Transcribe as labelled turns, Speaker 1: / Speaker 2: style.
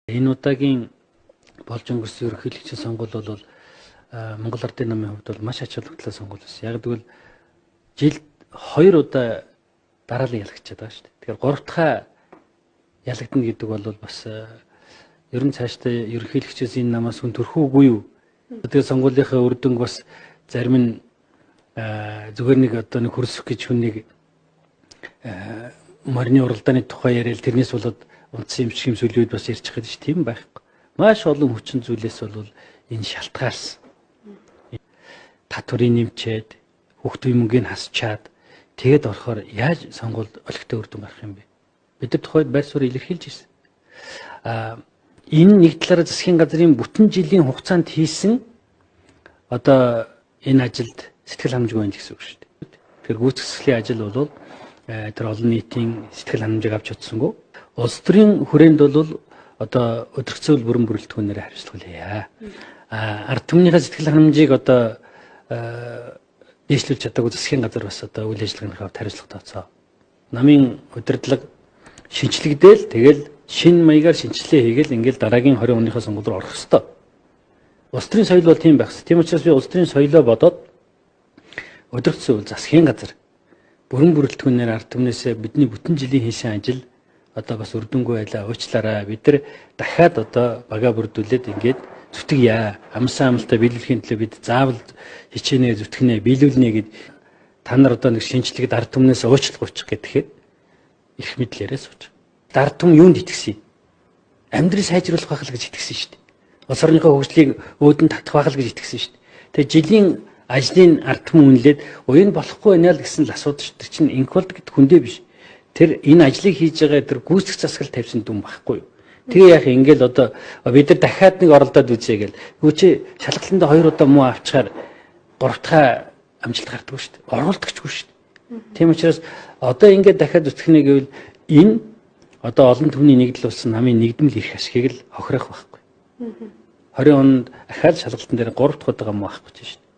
Speaker 1: Энэ удаагийн болж өнгөрсөн ерөнхийлөгчийн сонгуул бол Монгол Ардын намын хувьд бол маш ач холбогдолтой сонгуул байсан. Яг тэгвэл жилд 2 удаа дараалан ялагдчихад байгаа шүү дээ. Тэгэхээр 3 дахь ялагдана гэдэг бол бас ер нь цаашдаа ерөнхийлөгчөөс энэ намаас хүн төрхөөгүй юу? Тэгээд сонгуулийнхаа үр дүнг бас зарим нь зүгээр нэг одоо нэг хөрсөх гэж хүнийг морины уралдааны тухай яриад тэрнээс болоод унтсан юм шиг сүлүүд бас ярьж байгаа шүү. Тийм байхгүй. Маш олон хүчин зүйлээс бол энэ шалтгаалсан. Татврын нэмчээд, хүүхдийн мөнгийг хасчаад тэгээд орохоор яаж сонгуульд олигтой үр дүн гарах юм бэ? Бид нар тухайд байр суурь илэрхийлж ирсэн. Энэ нэг талаараа засгийн газрын бүтэн жилийн хугацаанд хийсэн одоо энэ ажилд сэтгэл ханамжгүй байна гэсэн үг шүү дээ. Тэгэхээр гүйцэтгэлийн ажил бол тэр олон нийтийн сэтгэл ханамжийг авч чадсангүй. Улс төрийн хүрээнд бол одоо өдөрцөөл бүрэн бүрэлдэхүүнээр хариуцлага. Ард түмнийхээ сэтгэл ханамжийг одоо дээшлүүлж чадаагүй засгийн газар бас одоо үйл ажиллагааныхаа хариуцлага тооцоо. Намын удирдлага шинчлэгдээл тэгэл шинэ маягаар шинжилгээ хийгээл ингээл дараагийн 20 оныхоо сонгуул руу орох ёстой. Улс төрийн соёл бол тийм байх ёстой. Тийм учраас би улс төрийн соёлоо бодоод өдөрцөөл засгийн газар бүрэн бүрэлдэхүүнээр ард түмнээсээ бидний бүтэн жилийн хийсэн ажил одоо бас үр дүнгүй байлаа, уучлаарай. Бид нар дахиад одоо бага бүрдүүлээд ингээд зүтгэе. Амсан амлалтаа биелүүлэхийн төлөө бид заавал хичээнэ, зүтгэнэ, биелүүлнэ гэд та нар одоо нэг шинжлэхэд ард түмнээс уучлалт гуйчих гэхэд их мэдлээрээ сууж. Ард түм юунд итгэсэн юм? Амьдрал сайжруулах байх л гэж итгэсэн шүү дээ. Улс орныхоо хөгжлийг өөдөн татах байх л гэж итгэсэн шүү дээ. Тэгээ жилийн ажлын ард түмэн үнэлээд уян болохгүй байна л гэсэн л асуудаг шүү дээ. Тэр чинь инквалд гэдэг хүндээ биш. Тэр энэ ажлыг хийж байгаа тэр гүйцэтгэх засаглал тавьсан дүн байхгүй юу? Тэгээ яах ингээл одоо бид нар дахиад нэг оролдоод үзье гээл. Гүчи шалгалтанд 2 удаа муу авчихаар 3 дахь амжилт гардаг шүү дээ. Оролдогчгүй шүү дээ. Тийм учраас одоо ингээд дахиад зүтгэнэ гэвэл энэ одоо олон түмний нэгдэл болсон намын нэгдмэл ирэх ашгийг л хохирох байхгүй. 20 онд ахаад шалгалтын дээр 3 дахь удаа муу авах гэж шүү дээ.